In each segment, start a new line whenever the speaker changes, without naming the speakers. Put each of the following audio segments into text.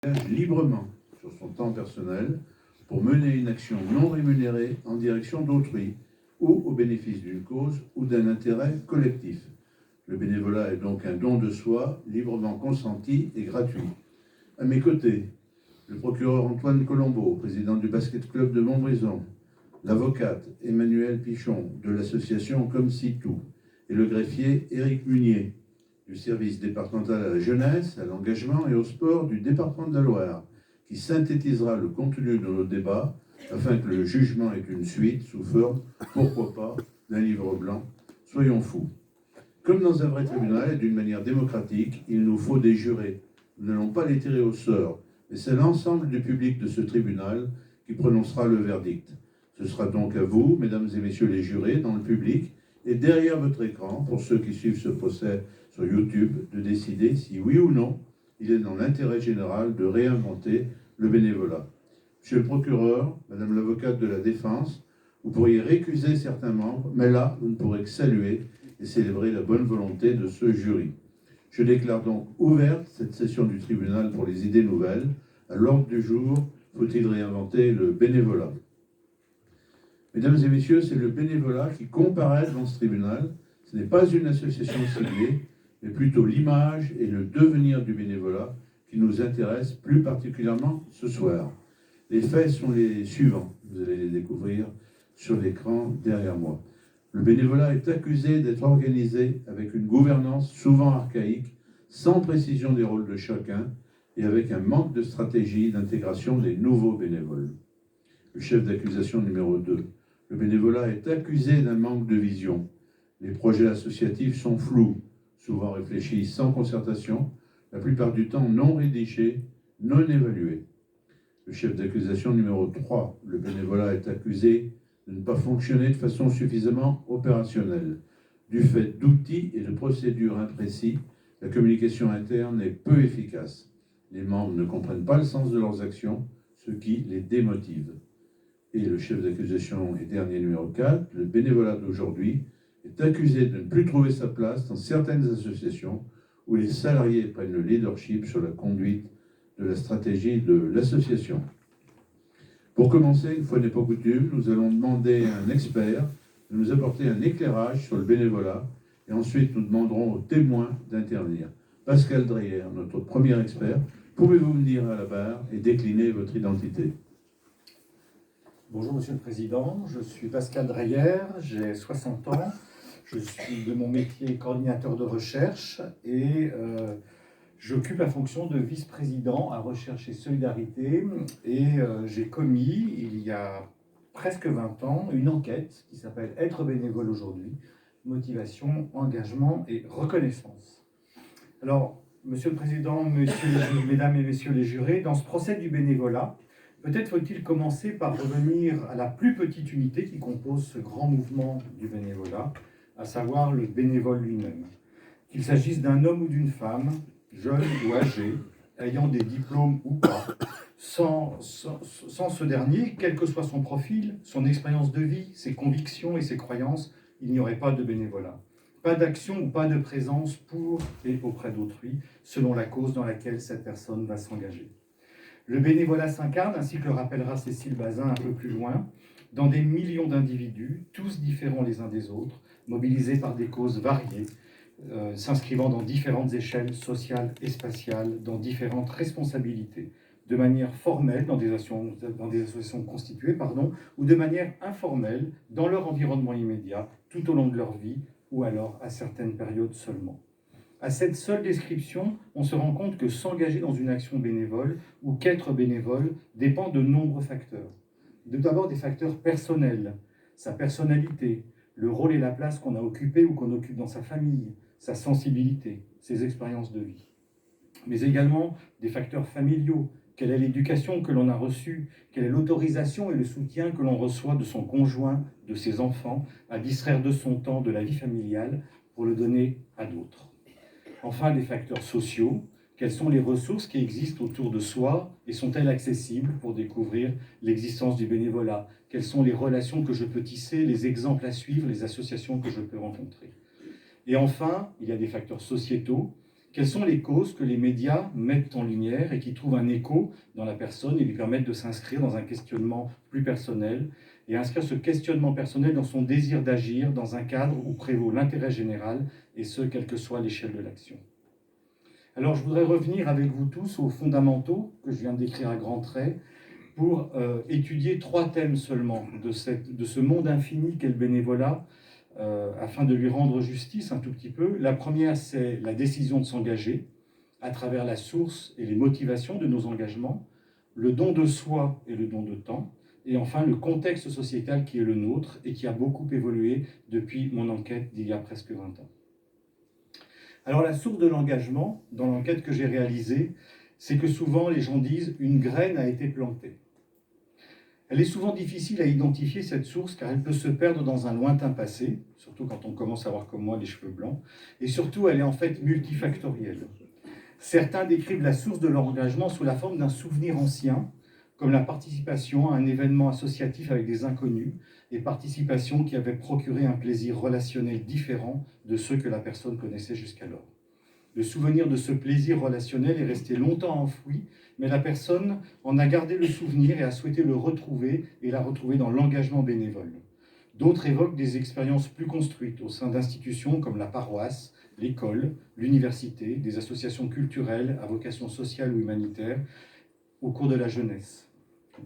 librement sur son temps personnel pour mener une action non rémunérée en direction d'autrui ou au bénéfice d'une cause ou d'un intérêt collectif. Le bénévolat est donc un don de soi, librement consenti et gratuit. À mes côtés, le procureur Antoine Colombo, président du basket club de Montbrison, l'avocate Emmanuelle Pichon de l'association Comme si tout, et le greffier Éric Munier du service départemental à la jeunesse, à l'engagement et au sport du département de la Loire, qui synthétisera le contenu de nos débats afin que le jugement ait une suite sous forme, pourquoi pas, d'un livre blanc. Soyons fous. Comme dans un vrai tribunal et d'une manière démocratique, il nous faut des jurés. Nous n'allons pas les tirer au sort, mais c'est l'ensemble du public de ce tribunal qui prononcera le verdict. Ce sera donc à vous, mesdames et messieurs les jurés, dans le public et derrière votre écran, pour ceux qui suivent ce procès sur YouTube, de décider si oui ou non il est dans l'intérêt général de réinventer le bénévolat. Monsieur le procureur, madame l'avocate de la défense, vous pourriez récuser certains membres, mais là, vous ne pourrez que saluer et célébrer la bonne volonté de ce jury. Je déclare donc ouverte cette session du tribunal pour les idées nouvelles. À l'ordre du jour, faut-il réinventer le bénévolat? Mesdames et messieurs, c'est le bénévolat qui comparaît devant ce tribunal. Ce n'est pas une association ciblée, mais plutôt l'image et le devenir du bénévolat qui nous intéressent plus particulièrement ce soir. Les faits sont les suivants, vous allez les découvrir sur l'écran derrière moi. Le bénévolat est accusé d'être organisé avec une gouvernance souvent archaïque, sans précision des rôles de chacun et avec un manque de stratégie d'intégration des nouveaux bénévoles. Le chef d'accusation numéro 2. Le bénévolat est accusé d'un manque de vision. Les projets associatifs sont flous, souvent réfléchis sans concertation, la plupart du temps non rédigés, non évalués. Le chef d'accusation numéro 3. Le bénévolat est accusé de ne pas fonctionner de façon suffisamment opérationnelle. Du fait d'outils et de procédures imprécis, la communication interne est peu efficace. Les membres ne comprennent pas le sens de leurs actions, ce qui les démotive. Et le chef d'accusation et dernier numéro 4, le bénévolat d'aujourd'hui est accusé de ne plus trouver sa place dans certaines associations où les salariés prennent le leadership sur la conduite de la stratégie de l'association. Pour commencer, une fois n'est pas coutume, nous allons demander à un expert de nous apporter un éclairage sur le bénévolat et ensuite nous demanderons aux témoins d'intervenir. Pascal Dreyer, notre premier expert, pouvez-vous venir à la barre et décliner votre identité?
Bonjour Monsieur le Président, je suis Pascal Dreyer, j'ai 60 ans, je suis de mon métier coordinateur de recherche et j'occupe la fonction de vice-président à Recherche et Solidarité et j'ai commis il y a presque 20 ans une enquête qui s'appelle Être bénévole aujourd'hui, motivation, engagement et reconnaissance. Alors, Monsieur le Président, Mesdames et Messieurs les jurés, dans ce procès du bénévolat, peut-être faut-il commencer par revenir à la plus petite unité qui compose ce grand mouvement du bénévolat, à savoir le bénévole lui-même. Qu'il s'agisse d'un homme ou d'une femme, jeune ou âgé, ayant des diplômes ou pas, sans ce dernier, quel que soit son profil, son expérience de vie, ses convictions et ses croyances, il n'y aurait pas de bénévolat. Pas d'action ou pas de présence pour et auprès d'autrui, selon la cause dans laquelle cette personne va s'engager. Le bénévolat s'incarne, ainsi que le rappellera Cécile Bazin un peu plus loin, dans des millions d'individus, tous différents les uns des autres, mobilisés par des causes variées, s'inscrivant dans différentes échelles sociales et spatiales, dans différentes responsabilités, de manière formelle dans des associations constituées, ou de manière informelle dans leur environnement immédiat, tout au long de leur vie, ou alors à certaines périodes seulement. À cette seule description, on se rend compte que s'engager dans une action bénévole ou qu'être bénévole dépend de nombreux facteurs. D'abord des facteurs personnels, sa personnalité, le rôle et la place qu'on a occupé ou qu'on occupe dans sa famille, sa sensibilité, ses expériences de vie. Mais également des facteurs familiaux, quelle est l'éducation que l'on a reçue, quelle est l'autorisation et le soutien que l'on reçoit de son conjoint, de ses enfants, à distraire de son temps de la vie familiale pour le donner à d'autres. Enfin, les facteurs sociaux, quelles sont les ressources qui existent autour de soi et sont-elles accessibles pour découvrir l'existence du bénévolat? Quelles sont les relations que je peux tisser, les exemples à suivre, les associations que je peux rencontrer? Et enfin, il y a des facteurs sociétaux. Quelles sont les causes que les médias mettent en lumière et qui trouvent un écho dans la personne et lui permettent de s'inscrire dans un questionnement plus personnel et inscrire ce questionnement personnel dans son désir d'agir dans un cadre où prévaut l'intérêt général et ce, quelle que soit l'échelle de l'action. Alors je voudrais revenir avec vous tous aux fondamentaux que je viens de décrire à grands traits pour étudier 3 thèmes seulement de ce monde infini qu'est le bénévolat, afin de lui rendre justice un tout petit peu. La première, c'est la décision de s'engager à travers la source et les motivations de nos engagements, le don de soi et le don de temps, et enfin le contexte sociétal qui est le nôtre et qui a beaucoup évolué depuis mon enquête d'il y a presque 20 ans. Alors la source de l'engagement, dans l'enquête que j'ai réalisée, c'est que souvent les gens disent « une graine a été plantée ». Elle est souvent difficile à identifier, cette source, car elle peut se perdre dans un lointain passé, surtout quand on commence à avoir comme moi les cheveux blancs, et surtout elle est en fait multifactorielle. Certains décrivent la source de leur engagement sous la forme d'un souvenir ancien, comme la participation à un événement associatif avec des inconnus, et participation qui avait procuré un plaisir relationnel différent de ceux que la personne connaissait jusqu'alors. Le souvenir de ce plaisir relationnel est resté longtemps enfoui, mais la personne en a gardé le souvenir et a souhaité le retrouver et la retrouver dans l'engagement bénévole. D'autres évoquent des expériences plus construites au sein d'institutions comme la paroisse, l'école, l'université, des associations culturelles à vocation sociale ou humanitaire au cours de la jeunesse.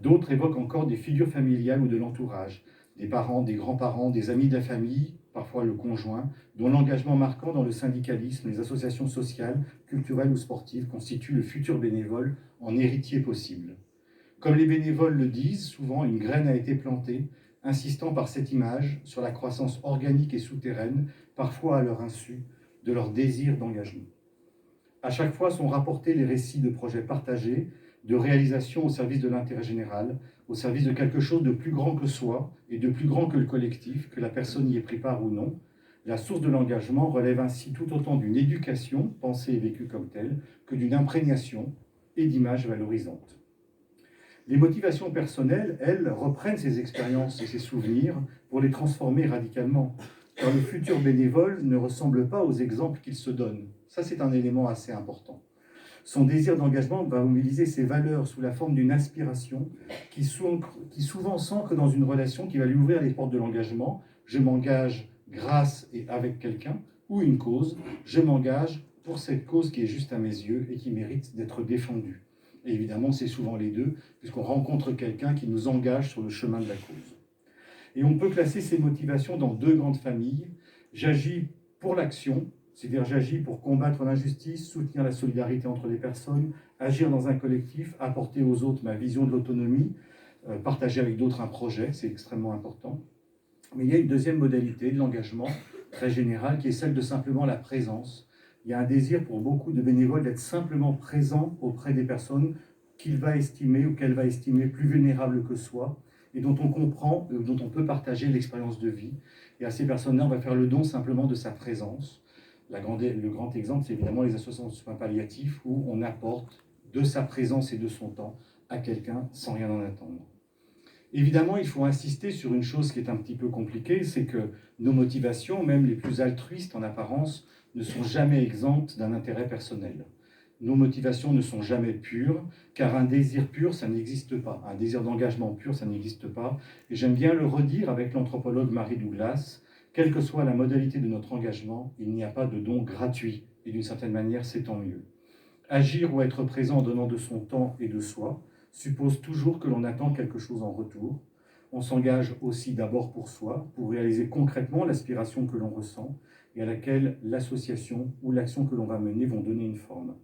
D'autres évoquent encore des figures familiales ou de l'entourage, des parents, des grands-parents, des amis de la famille, parfois le conjoint, dont l'engagement marquant dans le syndicalisme, les associations sociales, culturelles ou sportives constitue le futur bénévole en héritier possible. Comme les bénévoles le disent, souvent une graine a été plantée, insistant par cette image sur la croissance organique et souterraine, parfois à leur insu, de leur désir d'engagement. À chaque fois sont rapportés les récits de projets partagés, de réalisations au service de l'intérêt général, au service de quelque chose de plus grand que soi et de plus grand que le collectif, que la personne y ait pris part ou non. La source de l'engagement relève ainsi tout autant d'une éducation, pensée et vécue comme telle, que d'une imprégnation et d'images valorisantes. Les motivations personnelles, elles, reprennent ces expériences et ces souvenirs pour les transformer radicalement, car le futur bénévole ne ressemble pas aux exemples qu'il se donne. Ça, c'est un élément assez important. Son désir d'engagement va mobiliser ses valeurs sous la forme d'une aspiration qui souvent s'ancre dans une relation qui va lui ouvrir les portes de l'engagement. Je m'engage grâce et avec quelqu'un, ou une cause. Je m'engage pour cette cause qui est juste à mes yeux et qui mérite d'être défendue. Et évidemment, c'est souvent les deux, puisqu'on rencontre quelqu'un qui nous engage sur le chemin de la cause. Et on peut classer ces motivations dans 2 grandes familles. J'agis pour l'action, c'est-à-dire j'agis pour combattre l'injustice, soutenir la solidarité entre les personnes, agir dans un collectif, apporter aux autres ma vision de l'autonomie, partager avec d'autres un projet, c'est extrêmement important. Mais il y a une deuxième modalité de l'engagement, très générale, qui est celle de simplement la présence. Il y a un désir pour beaucoup de bénévoles d'être simplement présent auprès des personnes qu'il va estimer ou qu'elle va estimer plus vulnérables que soi, et dont on comprend, dont on peut partager l'expérience de vie. Et à ces personnes-là, on va faire le don simplement de sa présence. Le grand exemple, c'est évidemment les associations de soins palliatifs où on apporte de sa présence et de son temps à quelqu'un sans rien en attendre. Évidemment, il faut insister sur une chose qui est un petit peu compliquée, c'est que nos motivations, même les plus altruistes en apparence, ne sont jamais exemptes d'un intérêt personnel. Nos motivations ne sont jamais pures, car un désir pur, ça n'existe pas. Un désir d'engagement pur, ça n'existe pas. Et j'aime bien le redire avec l'anthropologue Mary Douglas, quelle que soit la modalité de notre engagement, il n'y a pas de don gratuit, et d'une certaine manière, c'est tant mieux. Agir ou être présent en donnant de son temps et de soi suppose toujours que l'on attend quelque chose en retour. On s'engage aussi d'abord pour soi, pour réaliser concrètement l'aspiration que l'on ressent et à laquelle l'association ou l'action que l'on va mener vont donner une forme.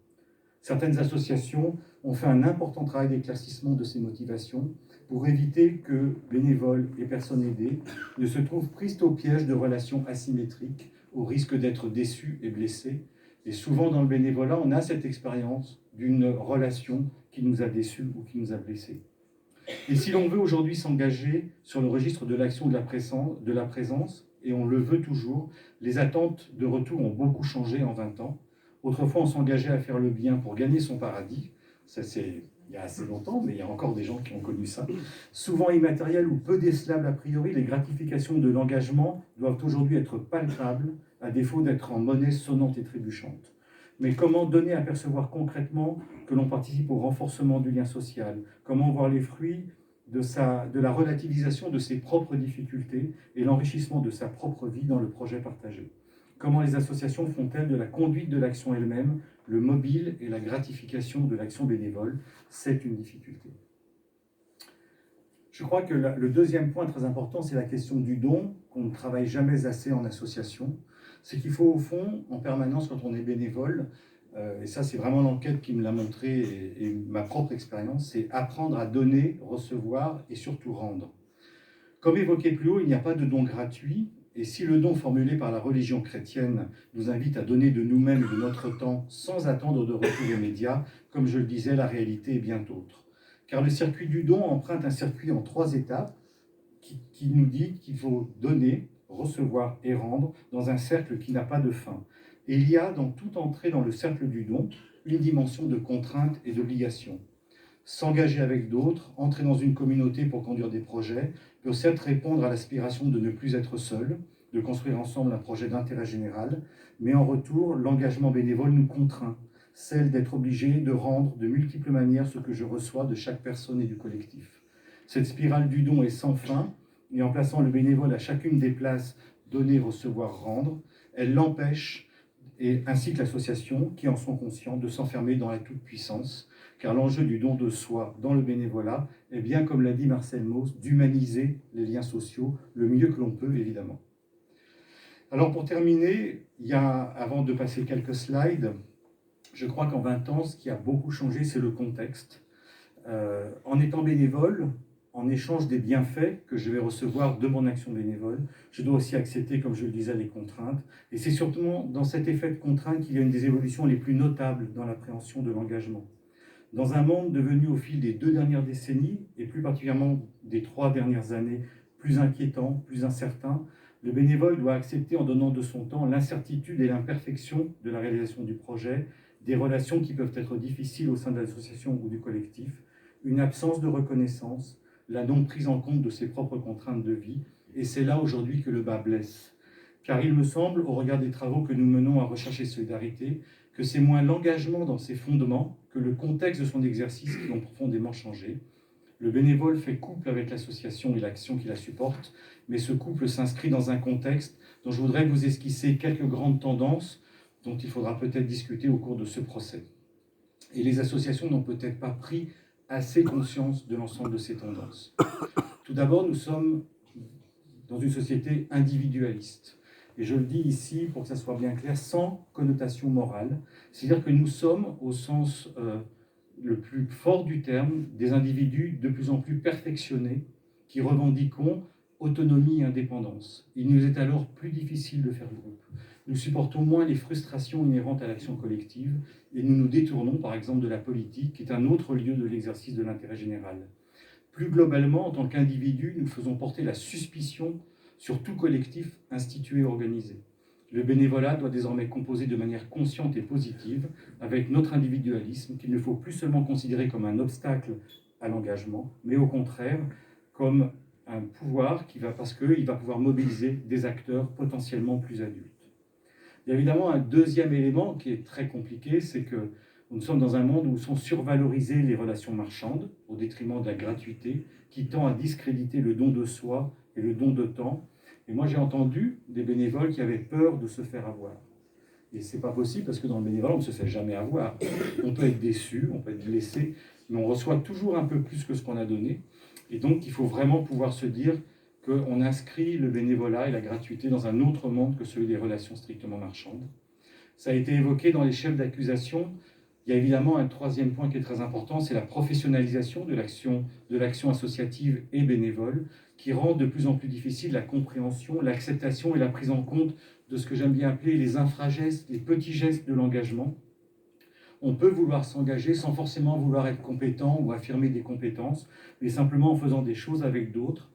Certaines associations ont fait un important travail d'éclaircissement de ces motivations pour éviter que bénévoles et personnes aidées ne se trouvent prises au piège de relations asymétriques, au risque d'être déçus et blessés. Et souvent dans le bénévolat, on a cette expérience d'une relation qui nous a déçus ou qui nous a blessés. Et si l'on veut aujourd'hui s'engager sur le registre de l'action de la présence, et on le veut toujours, les attentes de retour ont beaucoup changé en 20 ans. Autrefois, on s'engageait à faire le bien pour gagner son paradis. Ça, c'est il y a assez longtemps, mais il y a encore des gens qui ont connu ça. Souvent immatériel ou peu décelables a priori, les gratifications de l'engagement doivent aujourd'hui être palpables, à défaut d'être en monnaie sonnante et trébuchante. mais comment donner à percevoir concrètement que l'on participe au renforcement du lien social, comment voir les fruits de la relativisation de ses propres difficultés et l'enrichissement de sa propre vie dans le projet partagé. Comment les associations font-elles de la conduite de l'action elle-même le mobile et la gratification de l'action bénévole? C'est une difficulté. Je crois que le deuxième point très important, c'est la question du don, qu'on ne travaille jamais assez en association. C'est qu'il faut, au fond, en permanence, quand on est bénévole, et ça c'est vraiment l'enquête qui me l'a montré et ma propre expérience, c'est apprendre à donner, recevoir et surtout rendre. Comme évoqué plus haut, il n'y a pas de don gratuit, et si le don formulé par la religion chrétienne nous invite à donner de nous-mêmes et de notre temps sans attendre de retour immédiat, comme je le disais, la réalité est bien autre. Car le circuit du don emprunte un circuit en 3 étapes qui nous dit qu'il faut donner, recevoir et rendre dans un cercle qui n'a pas de fin. Et il y a dans toute entrée dans le cercle du don une dimension de contrainte et d'obligation. S'engager avec d'autres, entrer dans une communauté pour conduire des projets, peut certes répondre à l'aspiration de ne plus être seul, de construire ensemble un projet d'intérêt général, mais en retour, l'engagement bénévole nous contraint, celle d'être obligé de rendre de multiples manières ce que je reçois de chaque personne et du collectif. Cette spirale du don est sans fin, et en plaçant le bénévole à chacune des places donner, recevoir, rendre, elle l'empêche, et ainsi que l'association, qui en sont conscients, de s'enfermer dans la toute-puissance, car l'enjeu du don de soi dans le bénévolat est bien, comme l'a dit Marcel Mauss, d'humaniser les liens sociaux le mieux que l'on peut, évidemment. Alors pour terminer, avant de passer quelques slides, je crois qu'en 20 ans, ce qui a beaucoup changé, c'est le contexte. En étant bénévole, en échange des bienfaits que je vais recevoir de mon action bénévole, je dois aussi accepter, comme je le disais, les contraintes. Et c'est surtout dans cet effet de contrainte qu'il y a une des évolutions les plus notables dans l'appréhension de l'engagement. Dans un monde devenu au fil des 2 dernières décennies, et plus particulièrement des 3 dernières années, plus inquiétant, plus incertain, le bénévole doit accepter, en donnant de son temps, l'incertitude et l'imperfection de la réalisation du projet, des relations qui peuvent être difficiles au sein de l'association ou du collectif, une absence de reconnaissance, la non prise en compte de ses propres contraintes de vie, et c'est là aujourd'hui que le bas blesse. Car il me semble, au regard des travaux que nous menons à Recherche et Solidarité, que c'est moins l'engagement dans ses fondements que le contexte de son exercice qui ont profondément changé. Le bénévole fait couple avec l'association et l'action qui la supporte, mais ce couple s'inscrit dans un contexte dont je voudrais vous esquisser quelques grandes tendances dont il faudra peut-être discuter au cours de ce procès. Et les associations n'ont peut-être pas pris assez conscience de l'ensemble de ces tendances. Tout d'abord, nous sommes dans une société individualiste. Et je le dis ici pour que ça soit bien clair, sans connotation morale. C'est-à-dire que nous sommes, au sens le plus fort du terme, des individus de plus en plus perfectionnés qui revendiquons autonomie et indépendance. Il nous est alors plus difficile de faire groupe. Nous supportons moins les frustrations inhérentes à l'action collective et nous nous détournons par exemple de la politique, qui est un autre lieu de l'exercice de l'intérêt général. Plus globalement, en tant qu'individus, nous faisons porter la suspicion sur tout collectif institué et organisé. Le bénévolat doit désormais composer de manière consciente et positive avec notre individualisme, qu'il ne faut plus seulement considérer comme un obstacle à l'engagement, mais au contraire comme un pouvoir parce qu'il va pouvoir mobiliser des acteurs potentiellement plus adultes. Il y a évidemment un deuxième élément qui est très compliqué, c'est que nous sommes dans un monde où sont survalorisées les relations marchandes au détriment de la gratuité, qui tend à discréditer le don de soi et le don de temps. Et moi, j'ai entendu des bénévoles qui avaient peur de se faire avoir. Et c'est pas possible parce que dans le bénévolat, on ne se fait jamais avoir. On peut être déçu, on peut être blessé, mais on reçoit toujours un peu plus que ce qu'on a donné. Et donc, il faut vraiment pouvoir se dire qu'on inscrit le bénévolat et la gratuité dans un autre monde que celui des relations strictement marchandes. Ça a été évoqué dans les chefs d'accusation. Il y a évidemment un troisième point qui est très important, c'est la professionnalisation de l'action associative et bénévole, qui rend de plus en plus difficile la compréhension, l'acceptation et la prise en compte de ce que j'aime bien appeler les infragestes, les petits gestes de l'engagement. On peut vouloir s'engager sans forcément vouloir être compétent ou affirmer des compétences, mais simplement en faisant des choses avec d'autres,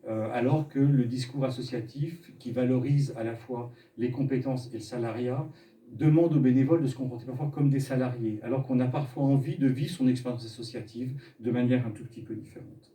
alors que le discours associatif, qui valorise à la fois les compétences et le salariat, demande aux bénévoles de se comporter parfois comme des salariés, alors qu'on a parfois envie de vivre son expérience associative de manière un tout petit peu différente.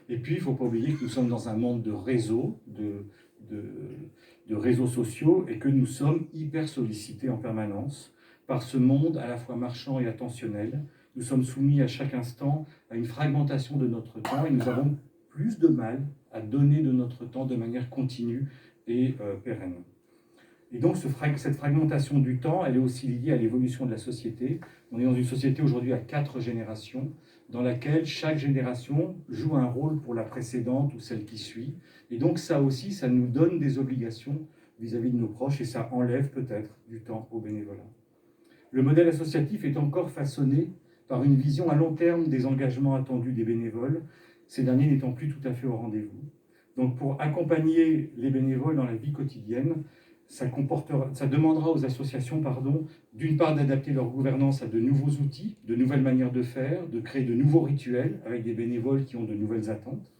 Et puis, il ne faut pas oublier que nous sommes dans un monde de réseaux, de réseaux sociaux, et que nous sommes hyper sollicités en permanence, par ce monde à la fois marchand et attentionnel. Nous sommes soumis à chaque instant à une fragmentation de notre temps et nous avons plus de mal à donner de notre temps de manière continue et pérenne. Et donc cette fragmentation du temps, elle est aussi liée à l'évolution de la société. On est dans une société aujourd'hui à 4 générations, dans laquelle chaque génération joue un rôle pour la précédente ou celle qui suit. Et donc ça aussi, ça nous donne des obligations vis-à-vis de nos proches et ça enlève peut-être du temps au bénévolat. Le modèle associatif est encore façonné par une vision à long terme des engagements attendus des bénévoles, ces derniers n'étant plus tout à fait au rendez-vous. Donc pour accompagner les bénévoles dans la vie quotidienne, ça demandera aux associations, d'une part d'adapter leur gouvernance à de nouveaux outils, de nouvelles manières de faire, de créer de nouveaux rituels avec des bénévoles qui ont de nouvelles attentes.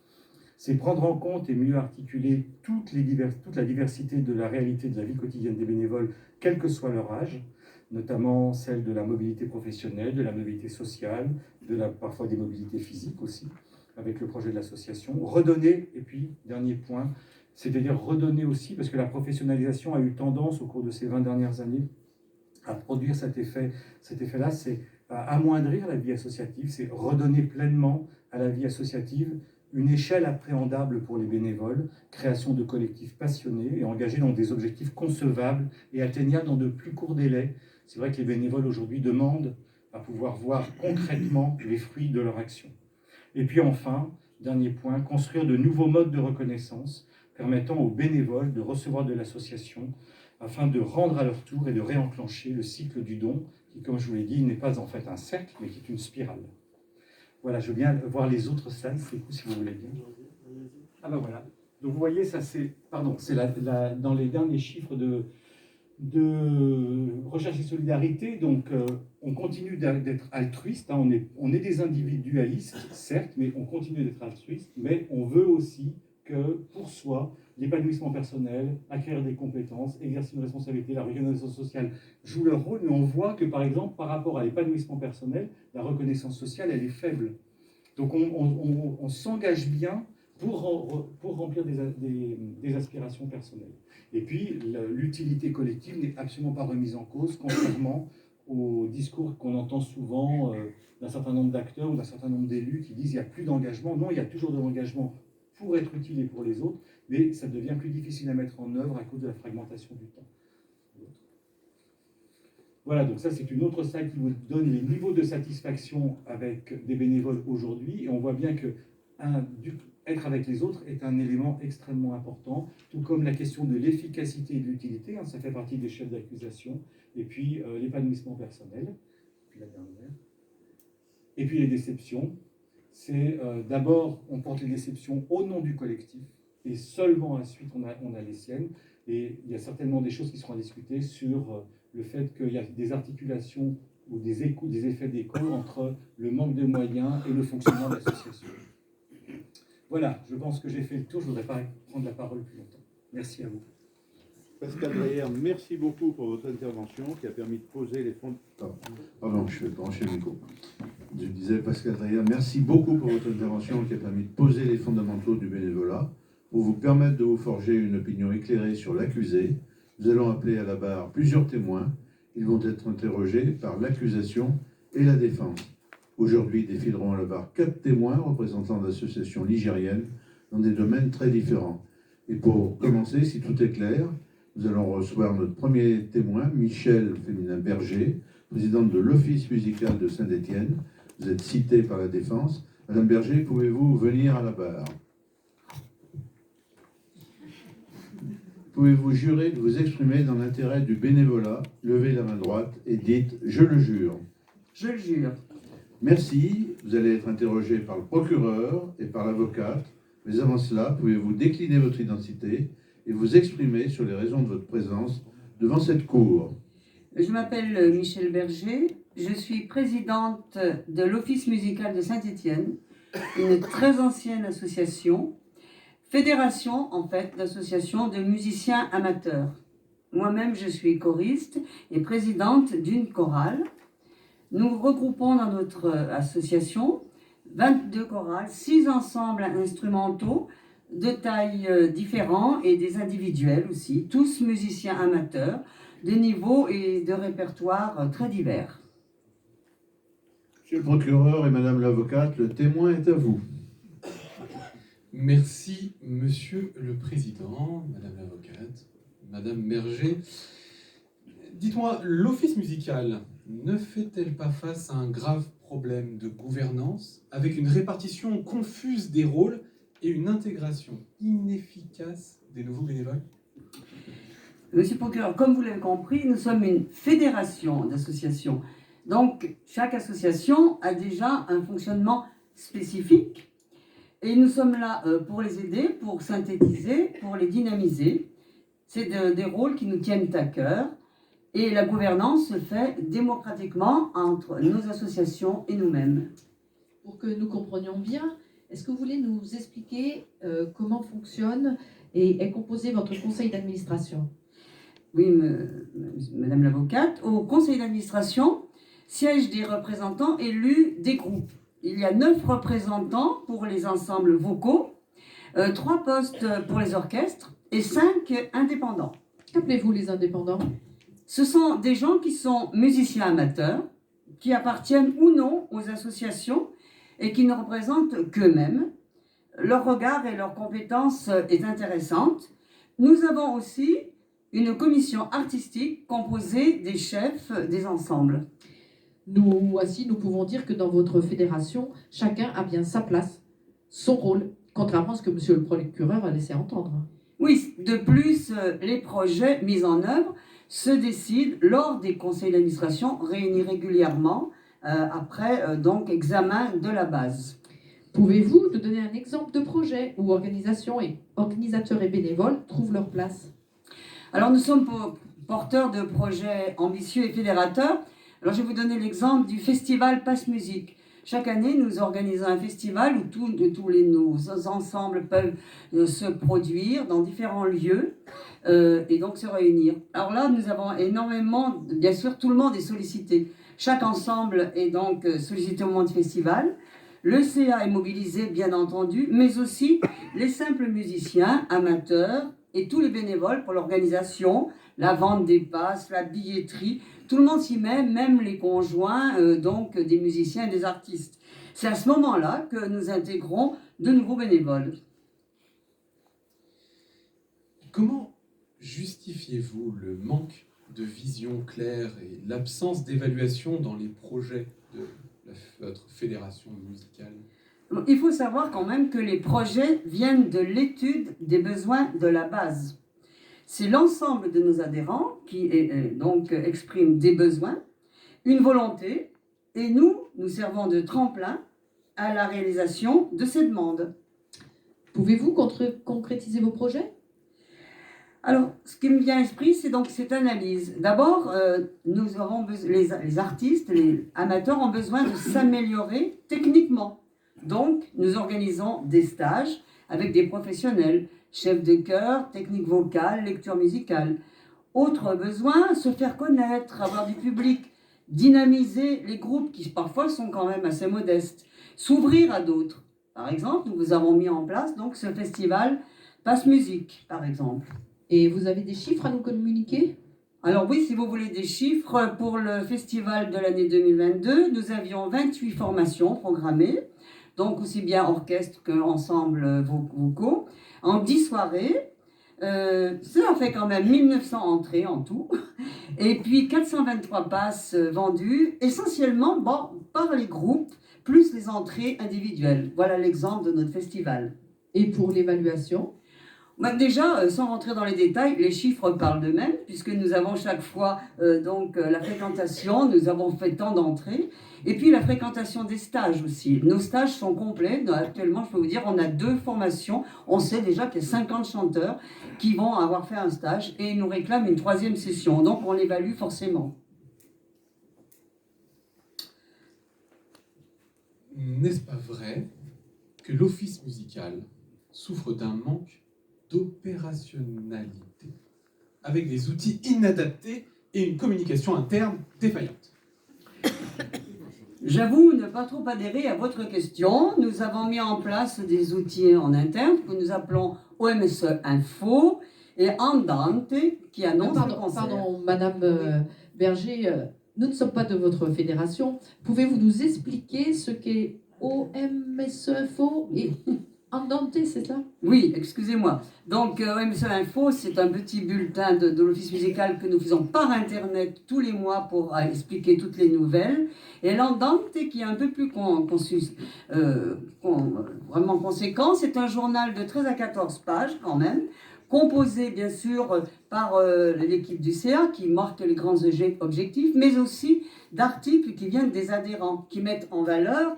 C'est prendre en compte et mieux articuler toute la diversité de la réalité de la vie quotidienne des bénévoles, quel que soit leur âge, notamment celle de la mobilité professionnelle, de la mobilité sociale, parfois des mobilités physiques aussi, avec le projet de l'association. Redonner, et puis, dernier point, c'est-à-dire redonner aussi, parce que la professionnalisation a eu tendance au cours de ces 20 dernières années à produire cet effet. Cet effet-là, c'est amoindrir la vie associative, c'est redonner pleinement à la vie associative une échelle appréhendable pour les bénévoles, création de collectifs passionnés et engagés dans des objectifs concevables et atteignables dans de plus courts délais. C'est vrai que les bénévoles aujourd'hui demandent à pouvoir voir concrètement les fruits de leur action. Et puis enfin, dernier point, construire de nouveaux modes de reconnaissance permettant aux bénévoles de recevoir de l'association afin de rendre à leur tour et de réenclencher le cycle du don qui, comme je vous l'ai dit, n'est pas en fait un cercle, mais qui est une spirale. Voilà, je viens voir les autres slides, c'est cool si vous voulez bien. Ah ben voilà. Donc vous voyez, ça c'est, dans les derniers chiffres de recherche et solidarité, donc on continue d'être altruiste, hein, on est des individualistes, certes, mais on continue d'être altruiste, mais on veut aussi que pour soi, l'épanouissement personnel, acquérir des compétences, exercer une responsabilité, la reconnaissance sociale joue leur rôle, mais on voit que par exemple, par rapport à l'épanouissement personnel, la reconnaissance sociale, elle est faible. Donc on s'engage bien pour remplir des aspirations personnelles. Et puis, l'utilité collective n'est absolument pas remise en cause, contrairement au discours qu'on entend souvent d'un certain nombre d'acteurs ou d'un certain nombre d'élus qui disent qu'il n'y a plus d'engagement. Non, il y a toujours de l'engagement pour être utile et pour les autres, mais ça devient plus difficile à mettre en œuvre à cause de la fragmentation du temps. Voilà, donc ça c'est une autre slide qui vous donne les niveaux de satisfaction avec des bénévoles aujourd'hui, et on voit bien que être avec les autres est un élément extrêmement important, tout comme la question de l'efficacité et de l'utilité, hein, ça fait partie des chefs d'accusation, et puis l'épanouissement personnel, puis la dernière. Et puis les déceptions, c'est d'abord on porte les déceptions au nom du collectif, et seulement ensuite on a les siennes, et il y a certainement des choses qui seront à discuter sur le fait qu'il y a des articulations ou des effets d'écho entre le manque de moyens et le fonctionnement de l'association. Voilà, je pense que j'ai fait le tour, je ne voudrais pas prendre la parole plus longtemps. Merci à vous.
Pascal Dreyer, merci beaucoup pour votre intervention qui a permis de poser les fonds... Pardon, je vais brancher le micro. Je disais, Pascal Dreyer, merci beaucoup pour votre intervention qui a permis de poser les fondamentaux du bénévolat pour vous permettre de vous forger une opinion éclairée sur l'accusé. Nous allons appeler à la barre plusieurs témoins. Ils vont être interrogés par l'accusation et la défense. Aujourd'hui, défileront à la barre 4 témoins représentant d'associations ligériennes dans des domaines très différents. Et pour commencer, si tout est clair, nous allons recevoir notre premier témoin, Michel Féminin-Berger, présidente de l'Office musical de Saint-Étienne. Vous êtes citée par la défense. Madame Berger, pouvez-vous venir à la barre? Pouvez-vous jurer de vous exprimer dans l'intérêt du bénévolat? Levez la main droite et dites « Je le jure ».
Je le jure.
Merci. Vous allez être interrogé par le procureur et par l'avocate. Mais avant cela, pouvez-vous décliner votre identité et vous exprimer sur les raisons de votre présence devant cette cour?
Je m'appelle Michel Berger. Je suis présidente de l'Office musical de Saint-Étienne, une très ancienne association, fédération en fait d'associations de musiciens amateurs. Moi-même, je suis choriste et présidente d'une chorale. Nous regroupons dans notre association 22 chorales, 6 ensembles instrumentaux de tailles différentes et des individuels aussi, tous musiciens amateurs. de niveaux et de répertoires très divers.
Monsieur le procureur et madame l'avocate, le témoin est à vous.
Merci, Monsieur le Président, Madame l'avocate, Madame Berger. Dites-moi, l'Office musical ne fait-elle pas face à un grave problème de gouvernance avec une répartition confuse des rôles et une intégration inefficace des nouveaux bénévoles?
Monsieur le procureur, comme vous l'avez compris, nous sommes une fédération d'associations. Donc, chaque association a déjà un fonctionnement spécifique. Et nous sommes là pour les aider, pour synthétiser, pour les dynamiser. C'est des rôles qui nous tiennent à cœur. Et la gouvernance se fait démocratiquement entre nos associations et nous-mêmes.
Pour que nous comprenions bien, est-ce que vous voulez nous expliquer comment fonctionne et est composé votre conseil d'administration?
Oui, madame l'avocate, au conseil d'administration siègent des représentants élus des groupes. Il y a 9 représentants pour les ensembles vocaux, 3 postes pour les orchestres et 5 indépendants.
Qu'appelez-vous les indépendants?
Ce sont des gens qui sont musiciens amateurs, qui appartiennent ou non aux associations et qui ne représentent qu'eux-mêmes. Leur regard et leur compétence est intéressante. Nous avons aussi une commission artistique composée des chefs des ensembles.
Nous pouvons dire que dans votre fédération, chacun a bien sa place, son rôle, contrairement à ce que monsieur le procureur a laissé entendre.
Oui, de plus, les projets mis en œuvre se décident lors des conseils d'administration réunis régulièrement après donc examen de la base.
Pouvez-vous nous donner un exemple de projet où organisateurs et bénévoles trouvent leur place?
Alors nous sommes porteurs de projets ambitieux et fédérateurs. Alors je vais vous donner l'exemple du festival Passe Musique. Chaque année, nous organisons un festival où tous nos ensembles peuvent se produire dans différents lieux et donc se réunir. Alors là, nous avons énormément, bien sûr, tout le monde est sollicité. Chaque ensemble est donc sollicité au moment du festival. Le CA est mobilisé, bien entendu, mais aussi les simples musiciens, amateurs et tous les bénévoles pour l'organisation, la vente des passes, la billetterie. Tout le monde s'y met, même les conjoints donc des musiciens et des artistes. C'est à ce moment-là que nous intégrons de nouveaux bénévoles.
Comment justifiez-vous le manque de vision claire et l'absence d'évaluation dans les projets de votre fédération musicale?
Il faut savoir quand même que les projets viennent de l'étude des besoins de la base. C'est l'ensemble de nos adhérents qui donc expriment des besoins, une volonté, et nous servons de tremplin à la réalisation de ces demandes.
Pouvez-vous concrétiser vos projets?
Alors, ce qui me vient à l'esprit, c'est donc cette analyse. D'abord, les artistes, les amateurs ont besoin de s'améliorer techniquement. Donc, nous organisons des stages avec des professionnels, chefs de chœur, technique vocale, lecture musicale. Autre besoin, se faire connaître, avoir du public, dynamiser les groupes qui parfois sont quand même assez modestes, s'ouvrir à d'autres. Par exemple, nous avons mis en place donc ce festival Passe Musique, par exemple.
Et vous avez des chiffres à nous communiquer?
Alors oui, si vous voulez des chiffres, pour le festival de l'année 2022, nous avions 28 formations programmées, donc aussi bien orchestre qu'ensemble vocaux, en 10 soirées. Ça fait quand même 1900 entrées en tout, et puis 423 passes vendues, essentiellement par les groupes, plus les entrées individuelles. Voilà l'exemple de notre festival.
Et pour l'évaluation?
Déjà, sans rentrer dans les détails, les chiffres parlent d'eux-mêmes, puisque nous avons chaque fois la fréquentation, nous avons fait tant d'entrées, et puis la fréquentation des stages aussi. Nos stages sont complets. Actuellement, je peux vous dire, on a 2 formations. On sait déjà qu'il y a 50 chanteurs qui vont avoir fait un stage et ils nous réclament une 3e session. Donc, on l'évalue forcément.
N'est-ce pas vrai que l'office musical souffre d'un manque d'opérationnalité, avec des outils inadaptés et une communication interne défaillante?
J'avoue ne pas trop adhérer à votre question. Nous avons mis en place des outils en interne que nous appelons OMSE Info, et andante qui annonce le concert.
Pardon, Madame Berger, nous ne sommes pas de votre fédération. Pouvez-vous nous expliquer ce qu'est OMSEFO et andante, c'est ça?
Oui, excusez-moi. Donc, OMSE Info, c'est un petit bulletin de l'Office musical que nous faisons par Internet tous les mois pour expliquer toutes les nouvelles. Et l'Andante, qui est un peu plus vraiment conséquent, c'est un journal de 13 à 14 pages quand même, composé bien sûr par l'équipe du CA qui marque les grands objectifs, mais aussi d'articles qui viennent des adhérents, qui mettent en valeur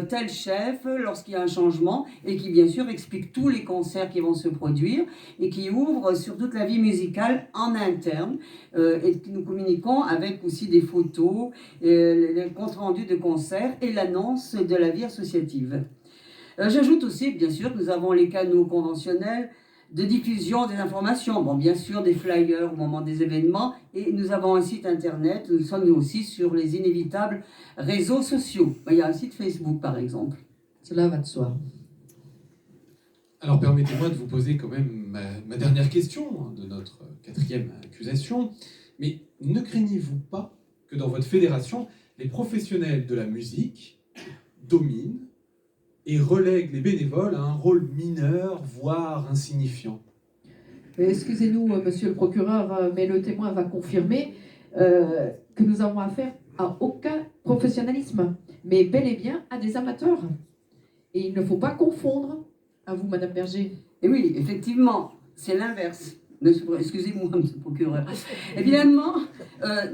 tel chef lorsqu'il y a un changement et qui bien sûr explique tous les concerts qui vont se produire et qui ouvre sur toute la vie musicale en interne et que nous communiquons avec aussi des photos, les comptes rendus de concerts et l'annonce de la vie associative. J'ajoute aussi bien sûr que nous avons les canaux conventionnels de diffusion des informations, bon, bien sûr des flyers au moment des événements, et nous avons un site internet, nous sommes aussi sur les inévitables réseaux sociaux. Il y a un site Facebook par exemple.
Cela va de soi.
Alors permettez-moi de vous poser quand même ma dernière question de notre 4e accusation, mais ne craignez-vous pas que dans votre fédération, les professionnels de la musique dominent et relègue les bénévoles à un rôle mineur, voire insignifiant?
Excusez-nous, monsieur le procureur, mais le témoin va confirmer que nous avons affaire à aucun professionnalisme, mais bel et bien à des amateurs. Et il ne faut pas confondre, à vous, madame Berger.
Et oui, effectivement, c'est l'inverse. Excusez-moi, monsieur le procureur. Évidemment,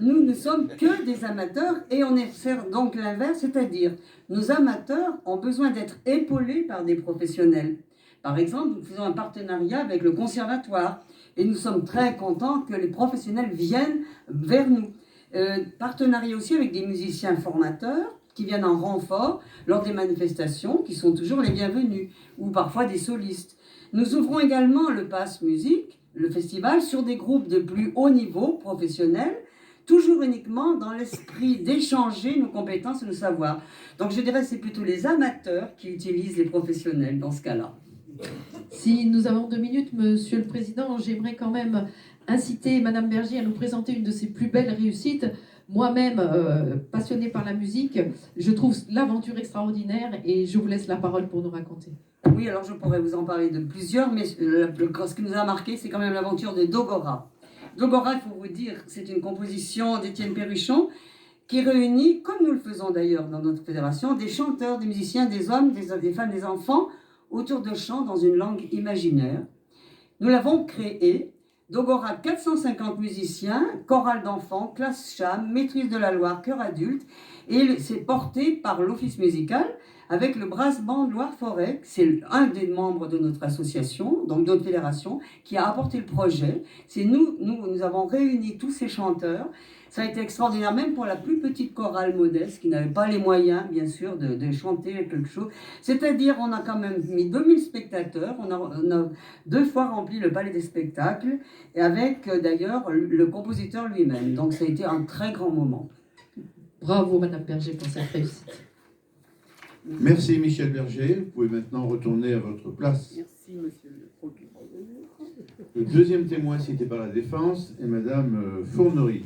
nous ne sommes que des amateurs et on observe donc l'inverse, c'est-à-dire nos amateurs ont besoin d'être épaulés par des professionnels. Par exemple, nous faisons un partenariat avec le conservatoire et nous sommes très contents que les professionnels viennent vers nous. Partenariat aussi avec des musiciens formateurs qui viennent en renfort lors des manifestations, qui sont toujours les bienvenus, ou parfois des solistes. Nous ouvrons également le Pass Musique, le festival, sur des groupes de plus haut niveau professionnels, toujours uniquement dans l'esprit d'échanger nos compétences et nos savoirs. Donc je dirais que c'est plutôt les amateurs qui utilisent les professionnels dans ce cas-là.
Si nous avons 2 minutes, monsieur le président, j'aimerais quand même inciter madame Berger à nous présenter une de ses plus belles réussites. Moi-même, passionnée par la musique, je trouve l'aventure extraordinaire et je vous laisse la parole pour nous raconter.
Oui, alors je pourrais vous en parler de plusieurs, mais ce qui nous a marqué, c'est quand même l'aventure de Dogora. Dogora, il faut vous dire, c'est une composition d'Étienne Perruchon qui réunit, comme nous le faisons d'ailleurs dans notre fédération, des chanteurs, des musiciens, des hommes, des femmes, des enfants, autour de chants dans une langue imaginaire. Nous l'avons créé. Dogora, 450 musiciens, chorale d'enfants, classe cham, maîtrise de la Loire, chœur adulte, et c'est porté par l'Office musical avec le Brass Band Loire-Forêt. C'est un des membres de notre association, donc de notre fédération, qui a apporté le projet. C'est nous avons réuni tous ces chanteurs. Ça a été extraordinaire, même pour la plus petite chorale modeste, qui n'avait pas les moyens, bien sûr, de chanter quelque chose. C'est-à-dire, on a quand même mis 2000 spectateurs, on a 2 fois rempli le palais des spectacles, et avec d'ailleurs le compositeur lui-même. Donc ça a été un très grand moment.
Bravo, madame Berger, pour cette réussite.
Merci Michel Berger. Vous pouvez maintenant retourner à votre place.
Merci, monsieur le procureur.
Le deuxième témoin cité par la défense est madame Fournery.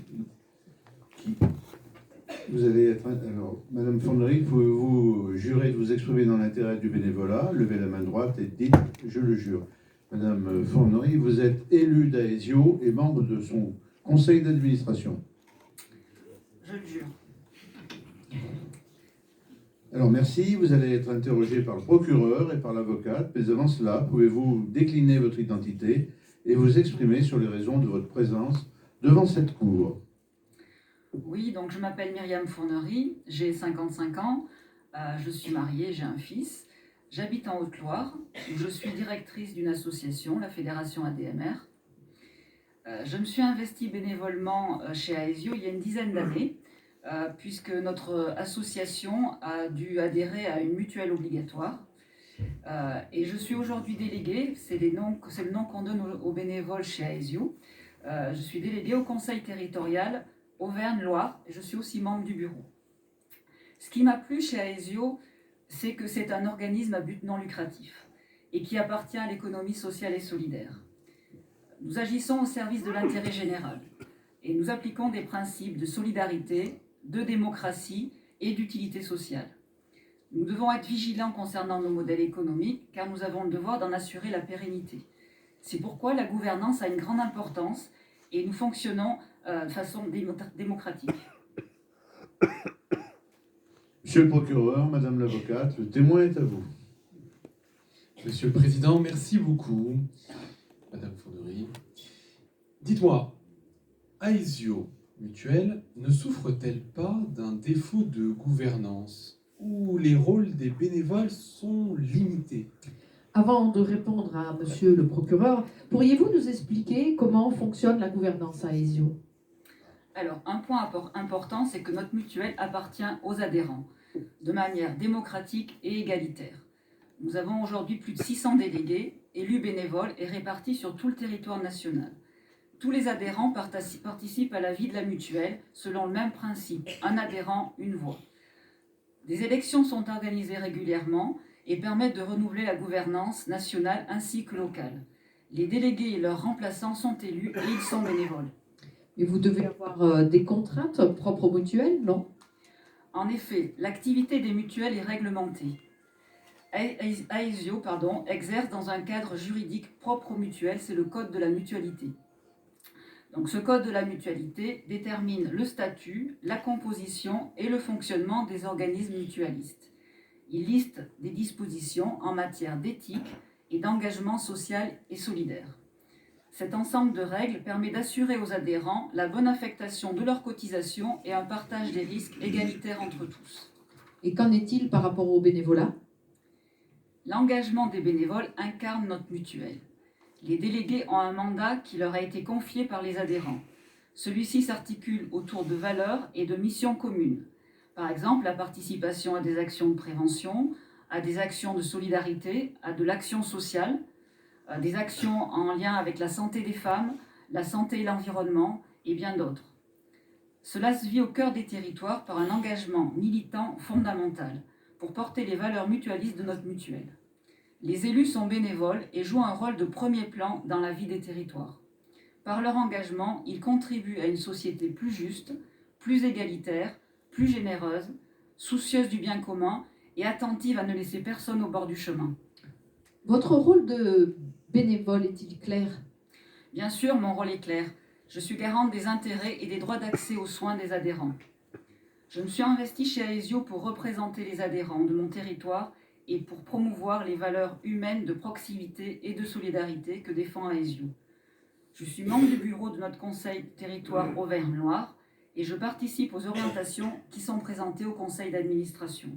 Vous allez être... Alors, madame Fournery, pouvez-vous jurer de vous exprimer dans l'intérêt du bénévolat? Levez la main droite et dites « Je le jure ». Madame Fournery, vous êtes élue d'Aesio et membre de son conseil d'administration.
Je le jure.
Alors merci, vous allez être interrogé par le procureur et par l'avocate, mais avant cela, pouvez-vous décliner votre identité et vous exprimer sur les raisons de votre présence devant cette cour?
Oui, donc je m'appelle Myriam Fournery, j'ai 55 ans, je suis mariée, j'ai un fils, j'habite en Haute-Loire, où je suis directrice d'une association, la Fédération ADMR. Je me suis investie bénévolement chez Aesio il y a une dizaine d'années, puisque notre association a dû adhérer à une mutuelle obligatoire. Et je suis aujourd'hui déléguée, c'est le nom qu'on donne aux bénévoles chez Aesio. Je suis déléguée au conseil territorial Auvergne-Loire et je suis aussi membre du bureau. Ce qui m'a plu chez Aesio, c'est que c'est un organisme à but non lucratif et qui appartient à l'économie sociale et solidaire. Nous agissons au service de l'intérêt général et nous appliquons des principes de solidarité, de démocratie et d'utilité sociale. Nous devons être vigilants concernant nos modèles économiques car nous avons le devoir d'en assurer la pérennité. C'est pourquoi la gouvernance a une grande importance et nous fonctionnons de façon démocratique.
Monsieur le procureur, Madame l'avocate, le témoin est à vous.
Monsieur le Président, merci beaucoup. Madame Fournery. Dites-moi, Aesio Mutuelle ne souffre-t-elle pas d'un défaut de gouvernance où les rôles des bénévoles sont limités?
Avant de répondre à monsieur le procureur, pourriez-vous nous expliquer comment fonctionne la gouvernance à Aesio?
Alors, un point important, c'est que notre mutuelle appartient aux adhérents, de manière démocratique et égalitaire. Nous avons aujourd'hui plus de 600 délégués, élus bénévoles et répartis sur tout le territoire national. Tous les adhérents participent à la vie de la mutuelle selon le même principe, un adhérent, une voix. Des élections sont organisées régulièrement et permettent de renouveler la gouvernance nationale ainsi que locale. Les délégués et leurs remplaçants sont élus et ils sont bénévoles.
Et vous devez avoir des contraintes propres aux mutuelles, non?
En effet, l'activité des mutuelles est réglementée. Aesio exerce dans un cadre juridique propre aux mutuelles, c'est le Code de la mutualité. Donc ce Code de la mutualité détermine le statut, la composition et le fonctionnement des organismes mutualistes. Il liste des dispositions en matière d'éthique et d'engagement social et solidaire. Cet ensemble de règles permet d'assurer aux adhérents la bonne affectation de leurs cotisations et un partage des risques égalitaire entre tous.
Et qu'en est-il par rapport au bénévolat?
L'engagement des bénévoles incarne notre mutuelle. Les délégués ont un mandat qui leur a été confié par les adhérents. Celui-ci s'articule autour de valeurs et de missions communes. Par exemple, la participation à des actions de prévention, à des actions de solidarité, à de l'action sociale, à des actions en lien avec la santé des femmes, la santé et l'environnement, et bien d'autres. Cela se vit au cœur des territoires par un engagement militant fondamental pour porter les valeurs mutualistes de notre mutuelle. Les élus sont bénévoles et jouent un rôle de premier plan dans la vie des territoires. Par leur engagement, ils contribuent à une société plus juste, plus égalitaire, plus généreuse, soucieuse du bien commun et attentive à ne laisser personne au bord du chemin.
Votre rôle de bénévole est-il clair?
Bien sûr, mon rôle est clair. Je suis garante des intérêts et des droits d'accès aux soins des adhérents. Je me suis investie chez Aesio pour représenter les adhérents de mon territoire et pour promouvoir les valeurs humaines de proximité et de solidarité que défend Aesio. Je suis membre du bureau de notre conseil territoire Auvergne-Loire et je participe aux orientations qui sont présentées au conseil d'administration.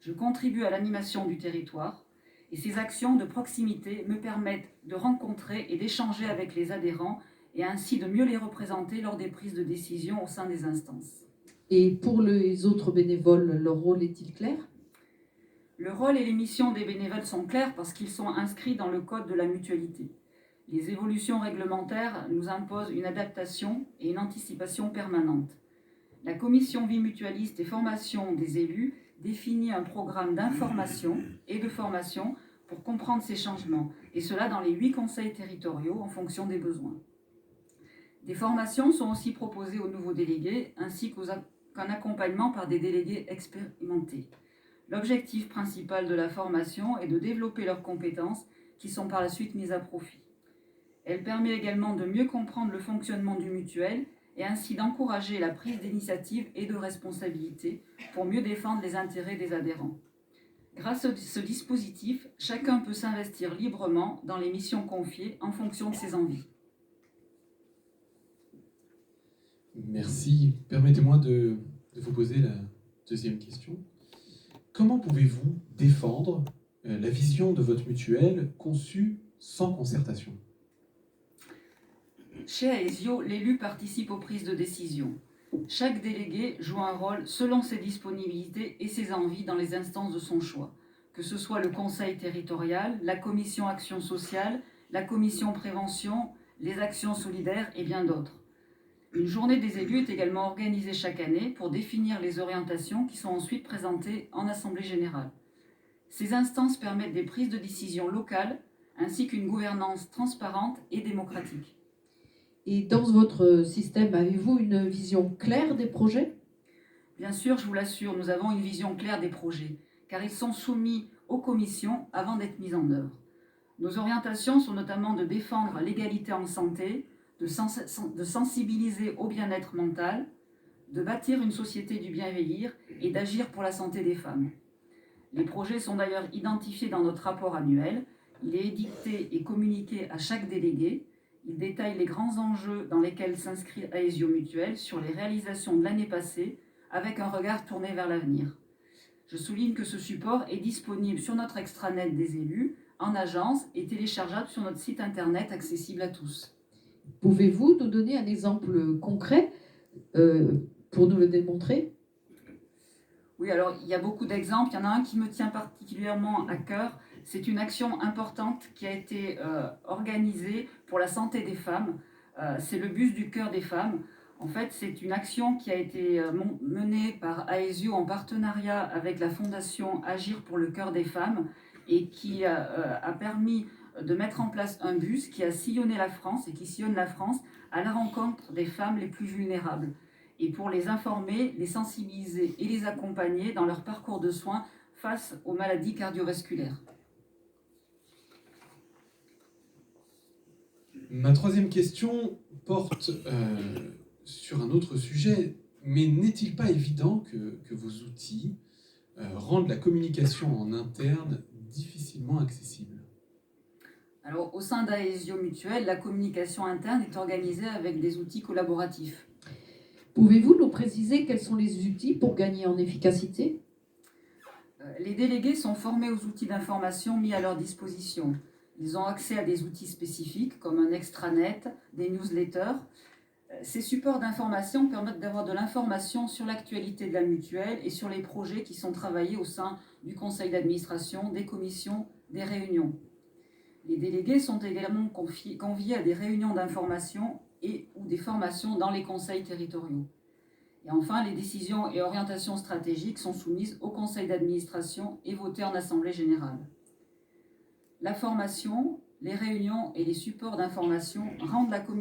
Je contribue à l'animation du territoire et ces actions de proximité me permettent de rencontrer et d'échanger avec les adhérents et ainsi de mieux les représenter lors des prises de décision au sein des instances.
Et pour les autres bénévoles, leur rôle est-il clair?
Le rôle et les missions des bénévoles sont clairs parce qu'ils sont inscrits dans le Code de la mutualité. Les évolutions réglementaires nous imposent une adaptation et une anticipation permanente. La commission vie mutualiste et formation des élus définit un programme d'information et de formation pour comprendre ces changements, et cela dans les 8 conseils territoriaux en fonction des besoins. Des formations sont aussi proposées aux nouveaux délégués, ainsi qu'un accompagnement par des délégués expérimentés. L'objectif principal de la formation est de développer leurs compétences qui sont par la suite mises à profit. Elle permet également de mieux comprendre le fonctionnement du mutuel et ainsi d'encourager la prise d'initiative et de responsabilité pour mieux défendre les intérêts des adhérents. Grâce à ce dispositif, chacun peut s'investir librement dans les missions confiées en fonction de ses envies.
Merci. Permettez-moi de vous poser la deuxième question. Comment pouvez-vous défendre la vision de votre mutuelle conçue sans concertation?
Chez Aesio, l'élu participe aux prises de décision. Chaque délégué joue un rôle selon ses disponibilités et ses envies dans les instances de son choix, que ce soit le conseil territorial, la commission action sociale, la commission prévention, les actions solidaires et bien d'autres. Une journée des élus est également organisée chaque année pour définir les orientations qui sont ensuite présentées en assemblée générale. Ces instances permettent des prises de décision locales ainsi qu'une gouvernance transparente et démocratique.
Et dans votre système, avez-vous une vision claire des projets?
Bien sûr, je vous l'assure, nous avons une vision claire des projets, car ils sont soumis aux commissions avant d'être mis en œuvre. Nos orientations sont notamment de défendre l'égalité en santé, de sensibiliser au bien-être mental, de bâtir une société du bien vieillir et d'agir pour la santé des femmes. Les projets sont d'ailleurs identifiés dans notre rapport annuel. Il est édicté et communiqué à chaque délégué. Il détaille les grands enjeux dans lesquels s'inscrit Aesio Mutuelle sur les réalisations de l'année passée avec un regard tourné vers l'avenir. Je souligne que ce support est disponible sur notre extranet des élus, en agence et téléchargeable sur notre site internet accessible à tous.
Pouvez-vous nous donner un exemple concret pour nous le démontrer?
Oui, alors il y a beaucoup d'exemples. Il y en a un qui me tient particulièrement à cœur. C'est une action importante qui a été organisée pour la santé des femmes. C'est le bus du cœur des femmes. En fait, c'est une action qui a été menée par Aesio en partenariat avec la fondation Agir pour le cœur des femmes et qui a permis de mettre en place un bus qui a sillonné la France et qui sillonne la France à la rencontre des femmes les plus vulnérables et pour les informer, les sensibiliser et les accompagner dans leur parcours de soins face aux maladies cardiovasculaires.
Ma troisième question porte sur un autre sujet, mais n'est-il pas évident que vos outils rendent la communication en interne difficilement accessible?
Alors, au sein d'Aesio Mutuelle, la communication interne est organisée avec des outils collaboratifs.
Pouvez-vous nous préciser quels sont les outils pour gagner en efficacité?
Les délégués sont formés aux outils d'information mis à leur disposition. Ils ont accès à des outils spécifiques comme un extranet, des newsletters. Ces supports d'information permettent d'avoir de l'information sur l'actualité de la mutuelle et sur les projets qui sont travaillés au sein du conseil d'administration, des commissions, des réunions. Les délégués sont également conviés à des réunions d'information ou des formations dans les conseils territoriaux. Et enfin, les décisions et orientations stratégiques sont soumises au conseil d'administration et votées en assemblée générale. La formation, les réunions et les supports d'information rendent la communication